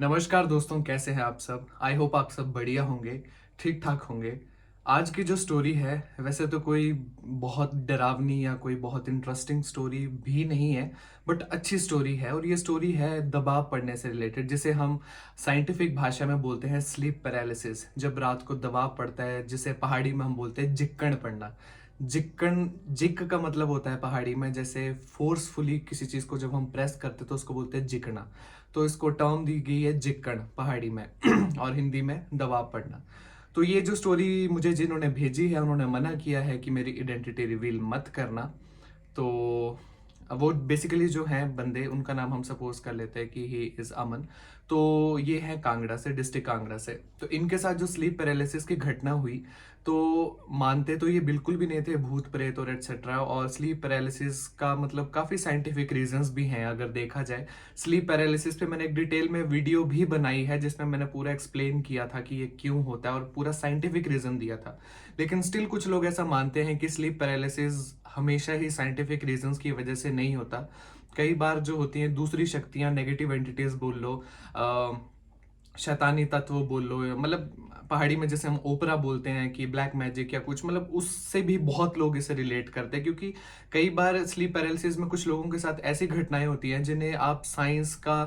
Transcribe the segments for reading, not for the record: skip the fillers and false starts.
नमस्कार दोस्तों, कैसे हैं आप सब। आई होप आप सब बढ़िया होंगे, ठीक ठाक होंगे। आज की जो स्टोरी है वैसे तो कोई बहुत डरावनी या कोई बहुत इंटरेस्टिंग स्टोरी भी नहीं है, बट अच्छी स्टोरी है। और ये स्टोरी है दबाव पड़ने से रिलेटेड, जिसे हम साइंटिफिक भाषा में बोलते हैं स्लीप पैरालिसिस। जब रात को दबाव पड़ता है, जिसे पहाड़ी में हम बोलते हैं जिक्कण पड़ना। जिक्कण, जिक का मतलब होता है पहाड़ी में जैसे फोर्सफुली किसी चीज को जब हम प्रेस करते तो उसको बोलते हैं जिकना। तो इसको टर्म दी गई है जिक्कण पहाड़ी में और हिंदी में दबाव पड़ना। तो ये जो स्टोरी मुझे जिन्होंने भेजी है उन्होंने मना किया है कि मेरी आइडेंटिटी रिवील मत करना। तो वो बेसिकली जो हैं बंदे, उनका नाम हम सपोज कर लेते हैं कि ही इज अमन। तो ये है कांगड़ा से, डिस्ट्रिक्ट कांगड़ा से। तो इनके साथ जो स्लीप पैरालिसिस की घटना हुई, तो मानते तो ये बिल्कुल भी नहीं थे भूत प्रेत और एटसेट्रा। और स्लीप पैरालिसिस का मतलब काफी साइंटिफिक रीजंस भी हैं अगर देखा जाए। स्लीप पैरालिसिस पे मैंने एक डिटेल में वीडियो भी बनाई है जिसमें मैंने पूरा एक्सप्लेन किया था कि ये क्यों होता है और पूरा साइंटिफिक रीजन दिया था। लेकिन स्टिल कुछ लोग ऐसा मानते हैं कि स्लीप पैरालिसिस हमेशा ही साइंटिफिक रीजंस की वजह से नहीं होता। कई बार जो होती हैं दूसरी शक्तियां, नेगेटिव एंटिटीज बोल लो, शैतानी तत्व बोल लो, मतलब पहाड़ी में जैसे हम ओपरा बोलते हैं कि ब्लैक मैजिक या कुछ, मतलब उससे भी बहुत लोग इसे रिलेट करते हैं। क्योंकि कई बार स्लीप पैरालिसिस में कुछ लोगों के साथ ऐसी घटनाएं होती हैं जिन्हें आप साइंस का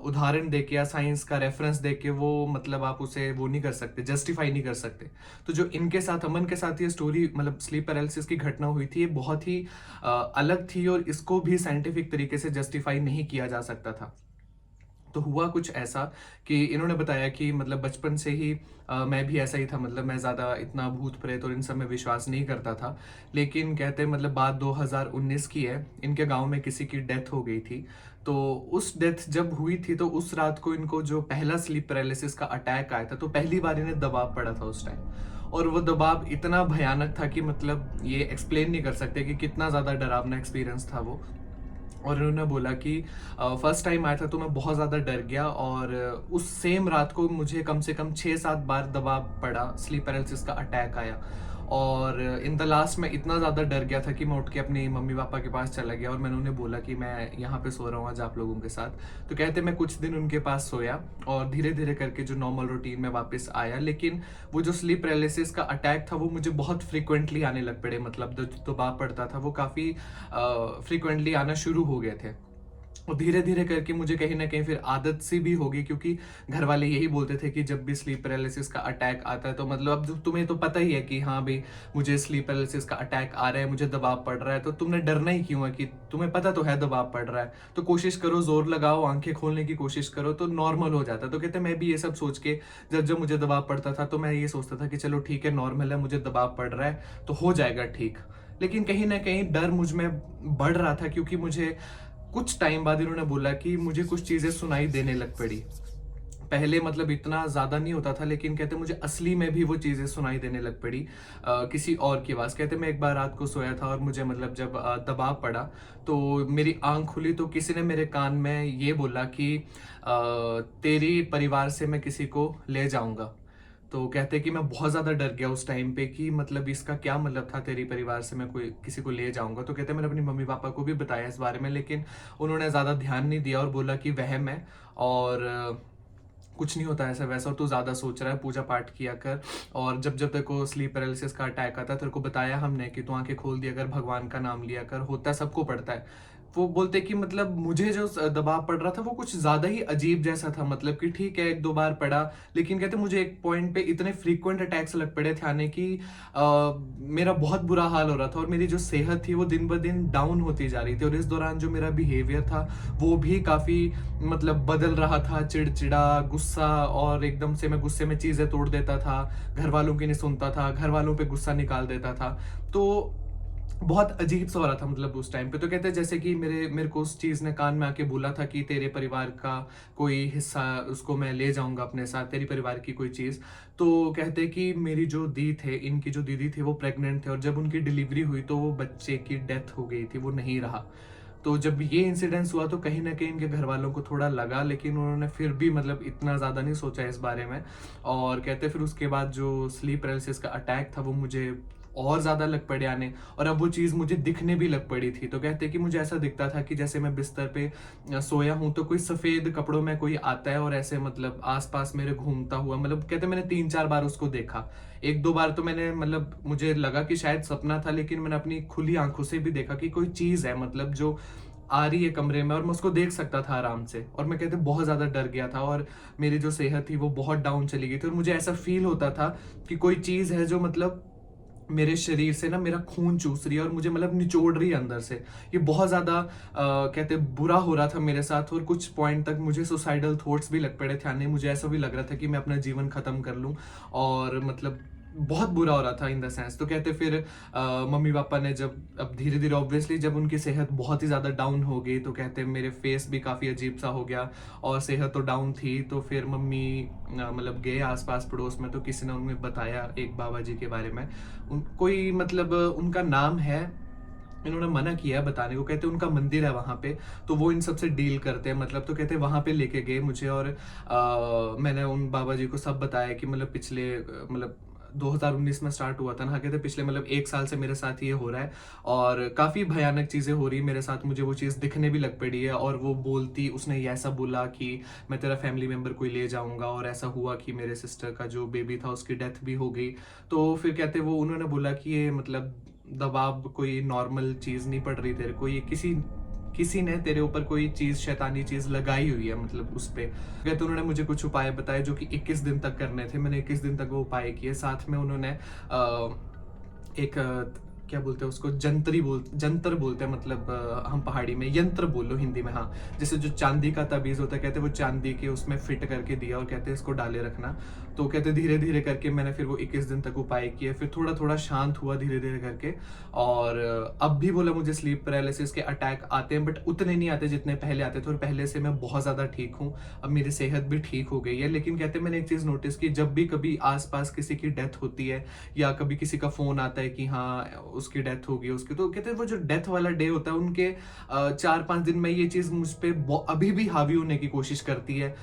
उदाहरण देके या साइंस का रेफरेंस देके वो मतलब आप उसे वो नहीं कर सकते, जस्टिफाई नहीं कर सकते। तो जो इनके साथ, अमन के साथ ये स्टोरी मतलब स्लीप पैरालिसिस की घटना हुई थी, ये बहुत ही अलग थी और इसको भी साइंटिफिक तरीके से जस्टिफाई नहीं किया जा सकता था। तो हुआ कुछ ऐसा कि इन्होंने बताया कि मतलब बचपन से ही मैं भी ऐसा ही था। मतलब मैं ज़्यादा इतना भूत प्रेत और इन सब में विश्वास नहीं करता था। लेकिन कहते मतलब बात 2019 की है, इनके गांव में किसी की डेथ हो गई थी। तो उस डेथ जब हुई थी तो उस रात को इनको जो पहला स्लीप पैरालिसिस का अटैक आया था, तो पहली बार इन्हें दबाव पड़ा था उस टाइम। और वो दबाव इतना भयानक था कि मतलब ये एक्सप्लेन नहीं कर सकते कि कितना ज़्यादा डरावना एक्सपीरियंस था वो। और उन्होंने बोला कि फर्स्ट टाइम आया था तो मैं बहुत ज़्यादा डर गया, और उस सेम रात को मुझे कम से कम 6-7 बार दबाव पड़ा, स्लीप पैरालिसिस का अटैक आया। और इन द लास्ट मैं इतना ज़्यादा डर गया था कि मैं उठ के अपनी मम्मी पापा के पास चला गया और मैंने उन्हें बोला कि मैं यहाँ पे सो रहा हूँ आज आप लोगों के साथ। तो कहते मैं कुछ दिन उनके पास सोया और धीरे धीरे करके जो नॉर्मल रूटीन में वापस आया। लेकिन वो जो स्लीप पैरालिसिस का अटैक था वो मुझे बहुत फ्रिक्वेंटली आने लग पड़े। मतलब जो दबाव पड़ता था वो काफ़ी फ्रिक्वेंटली आना शुरू हो गए थे। और धीरे धीरे करके मुझे कहीं ना कहीं फिर आदत सी भी होगी, क्योंकि घर वाले यही बोलते थे कि जब भी स्लीप पैरालिसिस का अटैक आता है तो मतलब अब तुम्हें तो पता ही है कि हाँ भाई मुझे स्लीप पैरालिसिस का अटैक आ रहा है, मुझे दबाव पड़ रहा है, तो तुमने डरना ही क्यों है कि तुम्हें पता तो है दबाव पड़ रहा है। तो कोशिश करो, जोर लगाओ, आंखें खोलने की कोशिश करो तो नॉर्मल हो जाता है। तो कहते मैं भी ये सब सोच के जब जब मुझे दबाव पड़ता था तो मैं ये सोचता था कि चलो ठीक है, नॉर्मल है, मुझे दबाव पड़ रहा है तो हो जाएगा ठीक। लेकिन कहीं ना कहीं डर मुझ में बढ़ रहा था, क्योंकि मुझे कुछ टाइम बाद इन्होंने बोला कि मुझे कुछ चीजें सुनाई देने लग पड़ी। पहले मतलब इतना ज्यादा नहीं होता था, लेकिन कहते मुझे असली में भी वो चीजें सुनाई देने लग पड़ी, किसी और की आवाज। कहते मैं एक बार रात को सोया था और मुझे मतलब जब दबाव पड़ा तो मेरी आंख खुली तो किसी ने मेरे कान में ये बोला कि तेरी परिवार से मैं किसी को ले जाऊंगा। तो कहते कि मैं बहुत ज्यादा डर गया उस टाइम पे कि मतलब इसका क्या मतलब था, तेरी परिवार से मैं कोई किसी को ले जाऊंगा। तो कहते मैंने अपनी मम्मी पापा को भी बताया इस बारे में, लेकिन उन्होंने ज्यादा ध्यान नहीं दिया और बोला कि वहम है और कुछ नहीं होता ऐसा वैसा, और तू ज्यादा सोच रहा है, पूजा पाठ किया कर। और जब जब तेरे को स्लीप पैरालिसिस का अटैक आता है, तेरे को बताया हमने कि तू आंखें खोल दिया कर, भगवान का नाम लिया कर, होता है सबको पड़ता है। वो बोलते कि मतलब मुझे जो दबाव पड़ रहा था वो कुछ ज्यादा ही अजीब जैसा था। मतलब कि ठीक है एक दो बार पड़ा, लेकिन कहते मुझे एक पॉइंट पे इतने फ्रीक्वेंट अटैक्स लग पड़े थे आने की, मेरा बहुत बुरा हाल हो रहा था और मेरी जो सेहत थी वो दिन ब दिन डाउन होती जा रही थी। और इस दौरान जो मेरा बिहेवियर था वो भी काफी मतलब बदल रहा था, चिड़चिड़ा, गुस्सा, और एकदम से मैं गुस्से में चीजें तोड़ देता था, घर वालों की नहीं सुनता था, घर वालों पे गुस्सा निकाल देता था। तो बहुत अजीब सा हो रहा था मतलब उस टाइम पे। तो कहते हैं जैसे कि मेरे मेरे को उस चीज ने कान में आके बोला था कि तेरे परिवार का कोई हिस्सा उसको मैं ले जाऊंगा अपने साथ, तेरी परिवार की कोई चीज। तो कहते हैं कि मेरी जो दी थे, इनकी जो दीदी थी वो प्रेग्नेंट थे और जब उनकी डिलीवरी हुई तो वो बच्चे की डेथ हो गई थी, वो नहीं रहा। तो जब ये इंसिडेंस हुआ तो कहीं ना कहीं इनके घर वालों को थोड़ा लगा, लेकिन उन्होंने फिर भी मतलब इतना ज़्यादा नहीं सोचा इस बारे में। और कहते फिर उसके बाद जो स्लीप पैरालिसिस का अटैक था वो मुझे और ज़्यादा लग पड़े आने, और अब वो चीज़ मुझे दिखने भी लग पड़ी थी। तो कहते हैं कि मुझे ऐसा दिखता था कि जैसे मैं बिस्तर पे सोया हूँ, तो कोई सफ़ेद कपड़ों में कोई आता है और ऐसे मतलब आस-पास मेरे घूमता हुआ, मतलब कहते हैं मैंने 3-4 बार उसको देखा। 1-2 बार तो मैंने मतलब मुझे लगा कि शायद सपना था, लेकिन मैंने अपनी खुली आँखों से भी देखा कि कोई चीज़ है मतलब जो आ रही है कमरे में, और मैं उसको देख सकता था आराम से। और मैं कहते बहुत ज़्यादा डर गया था, और मेरी जो सेहत थी वो बहुत डाउन चली गई थी, और मुझे ऐसा फ़ील होता था कि कोई चीज़ है जो मतलब मेरे शरीर से ना मेरा खून चूस रही है और मुझे मतलब निचोड़ रही है अंदर से। ये बहुत ज़्यादा कहते बुरा हो रहा था मेरे साथ, और कुछ पॉइंट तक मुझे सुसाइडल थॉट्स भी लग पड़े थे आने। मुझे ऐसा भी लग रहा था कि मैं अपना जीवन ख़त्म कर लूँ, और मतलब बहुत बुरा हो रहा था इन द सेंस। तो कहते फिर मम्मी पापा ने जब अब धीरे-धीरे ऑब्वियसली जब उनकी सेहत बहुत ही ज़्यादा डाउन हो गई, तो कहते मेरे फेस भी काफ़ी अजीब-सा हो गया, और सेहत तो डाउन थी। तो फिर मम्मी मतलब गए आस-पास पड़ोस में, तो किसी ने उन्हें बताया एक बाबा जी के बारे में। कोई मतलब उनका नाम है, इन्होंने मना किया है बताने को, कहते उनका मंदिर है वहाँ पे, तो वो इन सब से डील करते हैं मतलब। तो कहते वहाँ पे लेके गए मुझे, और मैंने उन बाबा जी को सब बताया कि मतलब पिछले मतलब 2019 में स्टार्ट हुआ था ना, कहते पिछले मतलब 1 साल से मेरे साथ ये हो रहा है, और काफ़ी भयानक चीज़ें हो रही है मेरे साथ, मुझे वो चीज़ दिखने भी लग पड़ी है। और वो बोलती, उसने ये ऐसा बोला कि मैं तेरा फैमिली मेम्बर कोई ले जाऊँगा, और ऐसा हुआ कि मेरे सिस्टर का जो बेबी था उसकी डेथ भी हो गई। तो फिर कहते वो उन्होंने बोला कि ये मतलब दबाव कोई नॉर्मल चीज़ नहीं पड़ रही तेरे को, ये किसी किसी ने तेरे ऊपर कोई चीज़, शैतानी चीज़ लगाई हुई है मतलब उस पे। कहते उन्होंने मुझे कुछ उपाय बताए जो कि 21 दिन तक करने थे। मैंने 21 दिन तक वो उपाय किए। साथ में उन्होंने एक क्या बोलते हैं उसको, जंतर बोलते हैं मतलब हम पहाड़ी में यंत्र बोल लो हिंदी में, हाँ। जैसे जो चांदी का ताबीज़ होता है, कहते वो चांदी के उसमें फिट करके दिया, और कहते इसको डाले रखना। तो कहते धीरे-धीरे करके मैंने फिर वो 21 दिन तक उपाय किए, फिर थोड़ा-थोड़ा शांत हुआ धीरे-धीरे करके। और अब भी बोला मुझे स्लीप पैरालिसिस के अटैक आते हैं, बट उतने नहीं आते जितने पहले आते थे, और पहले से मैं बहुत ज़्यादा ठीक हूँ। अब मेरी सेहत भी ठीक हो गई है। लेकिन कहते मैंने एक चीज़ नोटिस की, जब भी कभी आस-पास किसी की डेथ होती है, या कभी किसी का फ़ोन आता है कि हाँ, उसकी डेथ हो गई उसकी, तो कहते हैं वो जो डेथ वाला डे होता है, उनके 4-5 दिन में ये चीज़ मुझ पे अभी भी हावी होने की कोशिश करती है।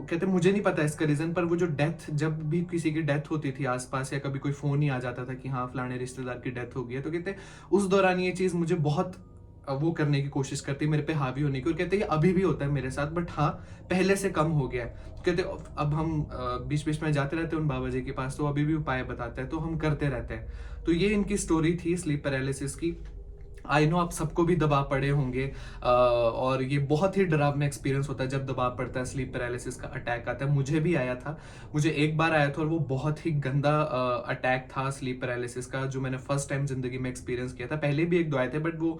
कहते मुझे नहीं पता इसका रीज़न, पर वो जो डेथ, जब भी किसी की डेथ होती थी आस-पास, या कभी कोई फ़ोन ही आ जाता था कि हाँ, फलाने रिश्तेदार की डेथ हो गई है, तो कहते उस दौरान ये चीज़ मुझे बहुत वो करने की कोशिश करती है, मेरे पे हावी होने की। और कहते हैं ये अभी भी होता है मेरे साथ, बट हाँ, पहले से कम हो गया है। कहते अब हम बीच-बीच में जाते रहते हैं उन बाबा जी के पास, तो अभी भी उपाय बताते हैं, तो हम करते रहते हैं। तो ये इनकी स्टोरी थी स्लीप पैरालिसिस की। आई नो आप सबको भी दबाव पड़े होंगे, और ये बहुत ही डरावना एक्सपीरियंस होता है जब दबाव पड़ता है, स्लीप पैरालिसिस का अटैक आता है। मुझे भी आया था, मुझे एक बार आया था, और वो बहुत ही गंदा अटैक था स्लीप पैरालिसिस का, जो मैंने फर्स्ट टाइम जिंदगी में एक्सपीरियंस किया था। पहले भी 1-2 आए थे, बट वो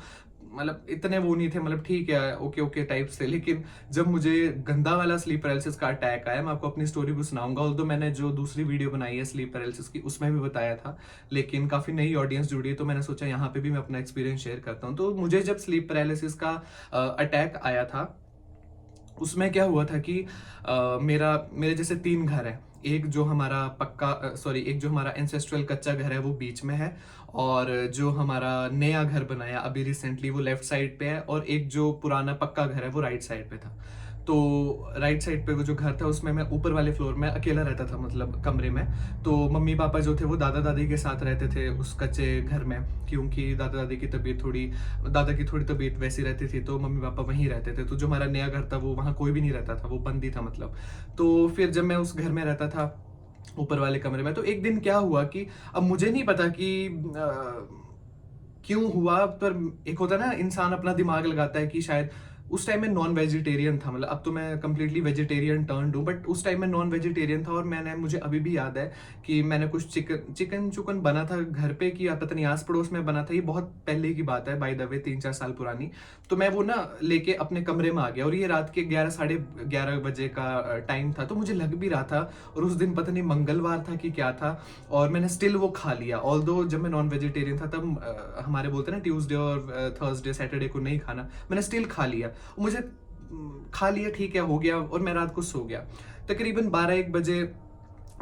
मतलब इतने वो नहीं थे, मतलब ठीक है, ओके ओके टाइप से। लेकिन जब मुझे गंदा वाला स्लीप पैरालिसिस का अटैक आया, मैं आपको अपनी स्टोरी भी सुनाऊंगा, ऑल्दो मैंने जो दूसरी वीडियो बनाई है स्लीप पैरालिसिस की, उसमें भी बताया था, लेकिन काफ़ी नई ऑडियंस जुड़ी है, तो मैंने सोचा यहाँ पे भी मैं अपना एक्सपीरियंस शेयर करता हूँ। तो मुझे जब स्लीप पैरालिसिस का अटैक आया था, उसमें क्या हुआ था कि मेरे जैसे 3 घर हैं। एक जो हमारा एक जो हमारा एंसेस्ट्रल कच्चा घर है वो बीच में है, और जो हमारा नया घर बनाया अभी रिसेंटली वो लेफ्ट साइड पे है, और एक जो पुराना पक्का घर है वो राइट साइड पे था। तो राइट साइड पे वो जो घर था उसमें मैं ऊपर वाले फ्लोर में अकेला रहता था, मतलब कमरे में। तो मम्मी पापा जो थे वो दादा दादी के साथ रहते थे उस कच्चे घर में, क्योंकि दादा दादी की तबीयत दादा की थोड़ी तबीयत वैसी रहती थी, तो मम्मी पापा वहीं रहते थे। तो जो हमारा नया घर था वो वहाँ कोई भी नहीं रहता था, वो बंद ही था मतलब। तो फिर जब मैं उस घर में रहता था ऊपर वाले कमरे में, तो एक दिन क्या हुआ कि अब मुझे नहीं पता कि क्यों हुआ, पर एक होता है ना, इंसान अपना दिमाग लगाता है कि शायद उस टाइम मैं नॉन वेजिटेरियन था, मतलब अब तो मैं कंप्लीटली वेजिटेरियन टर्न्ड हूँ, बट उस टाइम मैं नॉन वेजिटेरियन था। और मुझे अभी भी याद है कि मैंने कुछ चिकन चुकन बना था घर पे, कि पता नहीं आस पड़ोस में बना था, ये बहुत पहले की बात है बाय द वे, 3-4 साल पुरानी। तो मैं वो ना लेके अपने कमरे में आ गया, और ये रात के 11 साढ़े 11 बजे का टाइम था, तो मुझे लग भी रहा था। और उस दिन पता नहीं मंगलवार था कि क्या था, और मैंने स्टिल वो खा लिया। ऑल्दो जब मैं नॉन वेजिटेरियन था तब हमारे बोलते हैं ना ट्यूसडे और थर्सडे सैटरडे को नहीं खाना, मैंने स्टिल खा लिया। मुझे खा लिया, ठीक है, हो गया, और मैं रात को सो गया। तकरीबन 12-1 बजे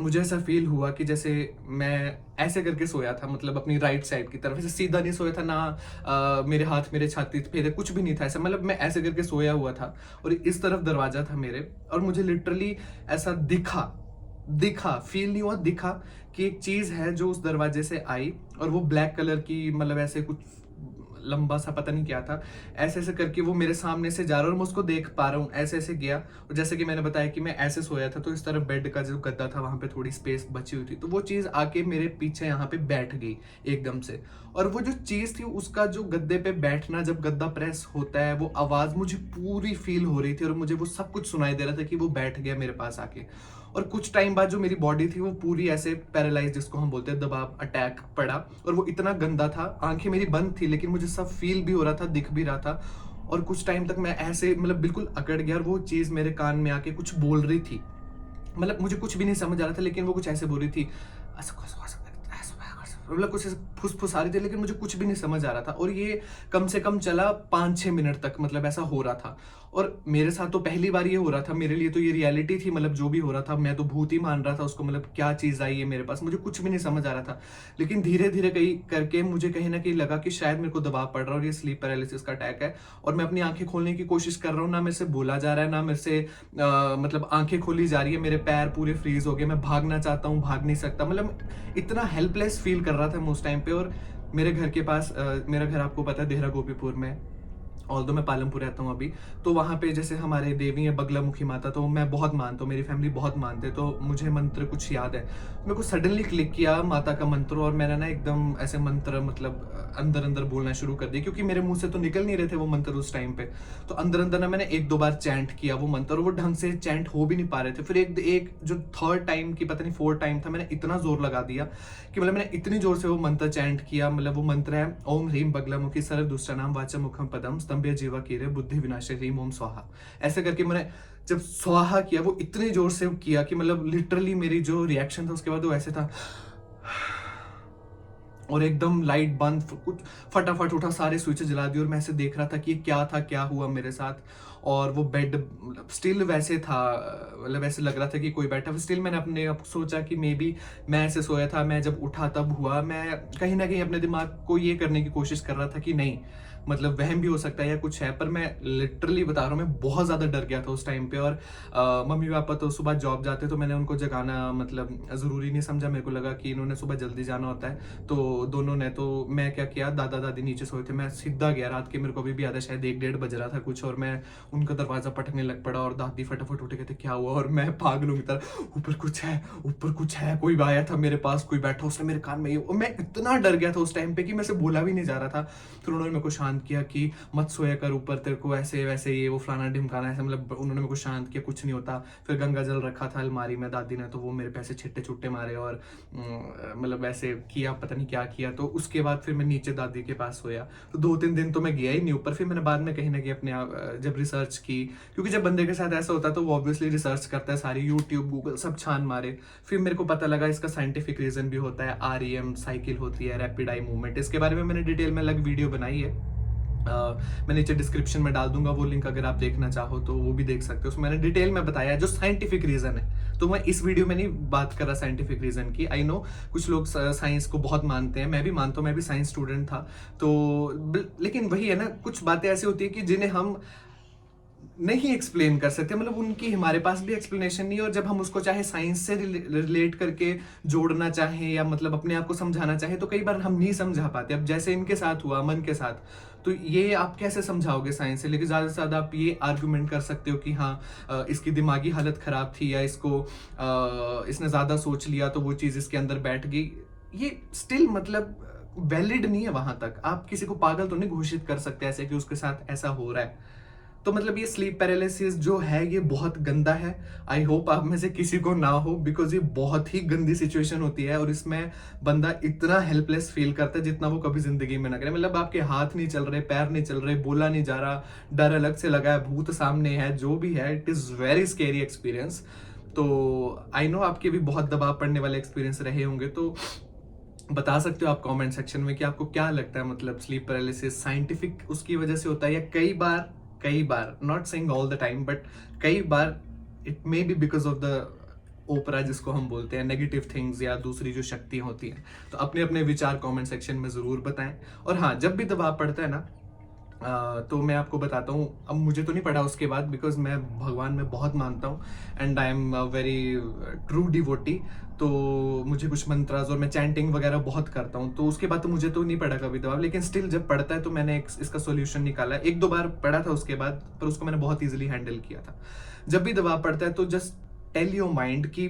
मुझे ऐसा फील हुआ कि जैसे मैं ऐसे करके सोया था, मतलब अपनी राइट साइड की तरफ, ऐसे सीधा नहीं सोया था ना, मेरे हाथ मेरे छाती पे थे, कुछ भी नहीं था ऐसा, मतलब मैं ऐसे करके सोया हुआ था, और इस तरफ दरवाजा था मेरे, और मुझे लिटरली ऐसा दिखा दिखा, फील नहीं हुआ, दिखा कि एक चीज़ है जो उस दरवाजे से आई और वो ब्लैक कलर की, मतलब ऐसे कुछ लंबा सा पता नहीं क्या था, ऐसे-ऐसे करके वो मेरे सामने से जा रहा है और मैं उसको देख पा रहा हूँ, ऐसे-ऐसे गया। और जैसे कि मैंने बताया कि मैं ऐसे सोया था, तो इस तरफ बेड का जो गद्दा था वहाँ पे थोड़ी स्पेस बची हुई थी, तो वो चीज़ आके मेरे पीछे यहाँ पे बैठ गई एकदम से। और वो जो चीज़ थी उसका जो गद्दे पे बैठना, जब गद्दा प्रेस होता है, वो आवाज़ मुझे पूरी फ़ील हो रही थी और मुझे वो सब कुछ सुनाई दे रहा था कि वो बैठ गया मेरे पास आके। और कुछ टाइम बाद जो मेरी बॉडी थी वो पूरी ऐसे पैरालाइज, जिसको हम बोलते हैं दबाव, अटैक पड़ा। और वो इतना गंदा था, आंखें मेरी बंद थी लेकिन मुझे सब फील भी हो रहा था, दिख भी रहा था। और कुछ टाइम तक मैं ऐसे मतलब बिल्कुल अकड़ गया और वो चीज़ मेरे कान में आके कुछ बोल रही थी। मतलब मुझे कुछ भी नहीं समझ आ रहा था लेकिन वो कुछ ऐसे बोल रही थी, मतलब कुछ ऐसे फुस-फुसा रही थी लेकिन मुझे कुछ भी नहीं समझ आ रहा था। और ये कम से कम चला 5-6 मिनट तक, मतलब ऐसा हो रहा था। और मेरे साथ तो पहली बार ये हो रहा था, मेरे लिए तो ये रियलिटी थी, मतलब जो भी हो रहा था मैं तो भूत ही मान रहा था उसको, मतलब क्या चीज़ आई है मेरे पास, मुझे कुछ भी नहीं समझ आ रहा था। लेकिन धीरे-धीरे कहीं करके मुझे कहीं न कहीं लगा कि शायद मेरे को दबाव पड़ रहा है और ये स्लीप पैरालिसिस का अटैक है। और मैं अपनी आँखें खोलने की कोशिश कर रहा हूँ, ना मेरे से बोला जा रहा है, ना मेरे से मतलब आँखें खोली जा रही है, मेरे पैर पूरे फ्रीज़ हो गए, मैं भागना चाहता हूँ, भाग नहीं सकता, मतलब इतना हेल्पलेस फ़ील कर रहा था मैं उस टाइम पे। और मेरे घर के पास मेरा घर आपको पता है देहरा गोपीपुर में, ऑल्दो मैं पालमपुर रहता हूँ अभी, तो वहाँ पे जैसे हमारे देवी है बगलामुखी माता, तो मैं बहुत मानता हूँ, मेरी फैमिली बहुत मानते हैं, तो मुझे मंत्र कुछ याद है। मेरे को सडनली क्लिक किया माता का मंत्र और मैंने ना एकदम ऐसे मंत्र मतलब अंदर-अंदर बोलना शुरू कर दिया, क्योंकि मेरे मुँह से तो निकल नहीं रहे थे वो मंत्र उस टाइम पे। तो अंदर-अंदर ना मैंने 1-2 बार चैंट किया वो मंत्र और वो ढंग से चैंट हो भी नहीं पा रहे थे। फिर एक एक जो थर्ड टाइम की पता नहीं फोर्थ टाइम था, मैंने इतना ज़ोर लगा दिया कि मतलब मैंने इतनी ज़ोर से वो मंत्र चैंट किया। मतलब वो मंत्र है ओम ह्रीम बगलामुखी सरदुष्टानाम वाचा मुखम पदम स्तंभ्य जीवा कीरे बुद्धि विनाशे ह्रीम ओम स्वाहा। ऐसे करके मैंने जब स्वाहा किया वो इतनी जोर से किया कि मतलब लिटरली मेरी जो रिएक्शन था उसके बाद वो ऐसे था। और एकदम लाइट बंद, कुछ फटाफट उठा, सारे स्विच जला दिए और मैं ऐसे देख रहा था कि ये क्या था, क्या हुआ मेरे साथ। और वो बेड मतलब स्टिल वैसे था, मतलब ऐसे लग रहा था कि कोई बैठा। स्टिल मैंने अपने आप सोचा कि मे बी मैं ऐसे सोया था, मैं जब उठा तब हुआ। मैं कहीं ना कहीं अपने दिमाग को ये करने की कोशिश कर रहा था कि नहीं, मतलब वहम भी हो सकता है या कुछ है। पर मैं लिटरली बता रहा हूँ, मैं बहुत ज़्यादा डर गया था उस टाइम पे। और मम्मी पापा तो सुबह जॉब जाते, तो मैंने उनको जगाना मतलब ज़रूरी नहीं समझा। मेरे को लगा कि इन्होंने सुबह जल्दी जाना होता है, तो दोनों ने, तो मैं क्या किया, दादा दादी नीचे सोए थे, मैं सीधा गया। रात के मेरे को अभी भी याद है, शायद 1-1:30 बज रहा था कुछ, और मैं उनका दरवाज़ा पटकने लग पड़ा और दादी फटाफट उठ के कहते क्या हुआ, और मैं पागलों की तरह ऊपर कुछ है, ऊपर कुछ है, कोई आया था मेरे पास, कोई बैठा, उसने मेरे कान में ये, और मैं इतना डर गया था उस टाइम पे कि मैं से बोला भी नहीं जा रहा था। फिर उन्होंने मेरे को शांत किया कि मत सोया कर ऊपर, तेरे को ऐसे वैसे ये वो फलाना ढिमकाना, ऐसे मतलब उन्होंने मेरे को शांत किया, कुछ नहीं होता। फिर गंगा जल रखा था अलमारी में दादी ने, तो वो मेरे पे ऐसे छिट्टे छुट्टे मारे और मतलब ऐसे किया, पता नहीं क्या किया। तो उसके बाद फिर मैं नीचे दादी के पास सोया। तो 2-3 दिन तो मैं गया ही नहीं ऊपर। फिर मैंने बाद में कहीं ना कहीं अपने आप जब रिसर्च की, क्योंकि जब बंदे के साथ ऐसा होता है तो वो ऑब्वियसली रिसर्च करता है, सारी यूट्यूब गूगल सब छान मारे। फिर मेरे को पता लगा इसका साइंटिफिक रीजन भी होता है, REM साइकिल होती है, रैपिड आई मूवमेंट। इसके बारे में मैंने डिटेल में अलग वीडियो बनाई है, मैं नीचे डिस्क्रिप्शन में डाल दूंगा वो लिंक, अगर आप देखना चाहो तो वो भी देख सकते हो। उसमें मैंने डिटेल में बताया है जो साइंटिफिक रीजन है। तो मैं इस वीडियो में नहीं बात कर रहा साइंटिफिक रीजन की। आई नो कुछ लोग साइंस को बहुत मानते हैं, मैं भी मानता हूँ, मैं भी साइंस स्टूडेंट था। तो लेकिन वही है ना, कुछ बातें ऐसी होती है कि जिन्हें हम नहीं एक्सप्लेन कर सकते, मतलब उनकी हमारे पास भी एक्सप्लेनेशन नहीं है। और जब हम उसको चाहे साइंस से रिलेट करके जोड़ना चाहें या मतलब अपने आप को समझाना चाहें, तो कई बार हम नहीं समझा पाते। अब जैसे इनके साथ हुआ, मन के साथ, तो ये आप कैसे समझाओगे साइंस से? लेकिन ज़्यादा से ज़्यादा आप ये आर्गुमेंट कर सकते हो कि हाँ इसकी दिमागी हालत ख़राब थी, या इसको इसने ज़्यादा सोच लिया तो वो चीज़ इसके अंदर बैठ गई। ये स्टिल मतलब वैलिड नहीं है। वहाँ तक आप किसी को पागल तो नहीं घोषित कर सकते ऐसे कि उसके साथ ऐसा हो रहा है। तो मतलब ये स्लीप पैरालिसिस जो है ये बहुत गंदा है। आई होप आप में से किसी को ना हो, बिकॉज ये बहुत ही गंदी सिचुएशन होती है और इसमें बंदा इतना हेल्पलेस फील करता है जितना वो कभी जिंदगी में ना करे। मतलब आपके हाथ नहीं चल रहे, पैर नहीं चल रहे, बोला नहीं जा रहा, डर अलग से लगा है, भूत सामने है, जो भी है, it is very scary experience. तो आई नो आपके भी बहुत दबाव पड़ने वाले एक्सपीरियंस रहे होंगे, तो बता सकते हो आप कमेंट सेक्शन में कि आपको क्या लगता है, मतलब स्लीप पैरालिसिस साइंटिफिक उसकी वजह से होता है, या कई बार not saying all the time, but कई बार it may be because of the opera, जिसको हम बोलते हैं नेगेटिव थिंग्स, या दूसरी जो शक्तियां होती हैं। तो अपने अपने विचार कमेंट सेक्शन में जरूर बताएं। और हाँ, जब भी दबाव पड़ता है ना, तो मैं आपको बताता हूँ, अब मुझे तो नहीं पढ़ा उसके बाद, बिकॉज मैं भगवान में बहुत मानता हूँ and I am very true devotee. तो मुझे कुछ मंत्रास और मैं चैंटिंग वगैरह बहुत करता हूँ, तो उसके बाद तो मुझे तो नहीं पड़ा कभी दबाव, लेकिन स्टिल जब पढ़ता है तो मैंने इसका सोल्यूशन निकाला। एक दो बार पढ़ा था उसके बाद, पर उसको मैंने बहुत ईजिली हैंडल किया था। जब भी दबाव पड़ता है तो जस्ट टेल योर माइंड कि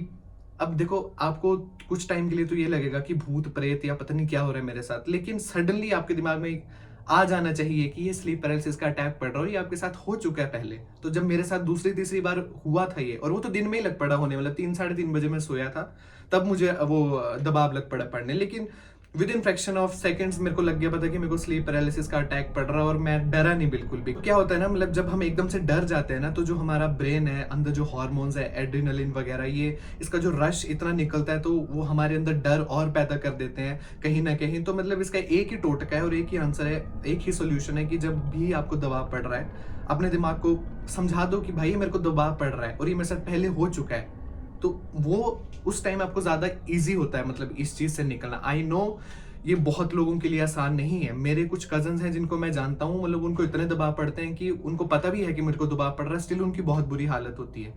अब देखो, आपको कुछ टाइम के लिए तो ये लगेगा कि भूत प्रेत या पता नहीं क्या हो रहा है मेरे साथ, लेकिन सडनली आपके दिमाग में आ जाना चाहिए कि ये स्लीप पैरालिसिस का अटैक पड़ रहा है, ये आपके साथ हो चुका है पहले। तो जब मेरे साथ दूसरी तीसरी बार हुआ था ये, और वो तो दिन में ही लग पड़ा होने, मतलब 3 साढ़े 3 बजे मैं सोया था, तब मुझे वो दबाव लग पड़ा पड़ने। लेकिन with in fraction of seconds मेरे को लग गया पता कि मेरे को स्लीप पैरालिसिस का अटैक पड़ रहा है, और मैं डरा नहीं बिल्कुल भी। क्या होता है ना, मतलब जब हम एकदम से डर जाते हैं ना, तो जो हमारा ब्रेन है, अंदर जो हार्मोन्स है एड्रेनलिन वगैरह, ये इसका जो रश इतना निकलता है, तो वो हमारे अंदर डर और पैदा कर देते हैं कहीं ना कहीं। तो मतलब इसका एक ही टोटका है और एक ही आंसर है, एक ही सोल्यूशन है कि जब भी आपको दबाव पड़ रहा है, अपने दिमाग को समझा दो कि भाई मेरे को दबाव पड़ रहा है और ये मेरे साथ पहले हो चुका है। तो वो उस टाइम आपको ज्यादा इजी होता है, मतलब इस चीज से निकलना। आई नो ये बहुत लोगों के लिए आसान नहीं है। मेरे कुछ कजन्स हैं जिनको मैं जानता हूँ, मतलब उनको इतने दबाव पड़ते हैं कि उनको पता भी है कि मेरे को दबाव पड़ रहा है, स्टिल उनकी बहुत बुरी हालत होती है।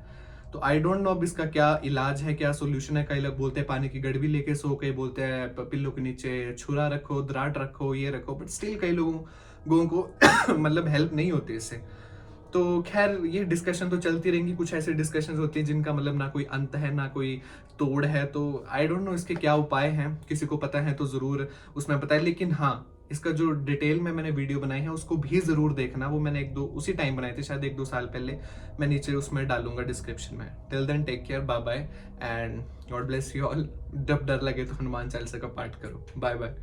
तो आई डोंट नो अब इसका क्या इलाज है, क्या सोल्यूशन है। कई लोग बोलते हैं पानी की गड़बी लेके सो, कई बोलते हैं पिल्लों के नीचे छुरा रखो, दराट रखो, ये रखो, बट स्टिल कई लोगों को मतलब हेल्प नहीं होती इससे। तो खैर ये डिस्कशन तो चलती रहेंगी। कुछ ऐसे डिस्कशन होती हैं जिनका मतलब ना कोई अंत है ना कोई तोड़ है। तो आई डोंट नो इसके क्या उपाय हैं, किसी को पता है तो जरूर उसमें बताए। लेकिन हाँ, इसका जो डिटेल में मैंने वीडियो बनाई है उसको भी जरूर देखना। वो मैंने एक दो उसी टाइम बनाए थे, शायद 1-2 साल पहले। मैं नीचे उसमें डालूंगा डिस्क्रिप्शन में। Till then take care, bye bye and God bless you all. जब डर लगे तो हनुमान चालीसा का पाठ करो। Bye bye.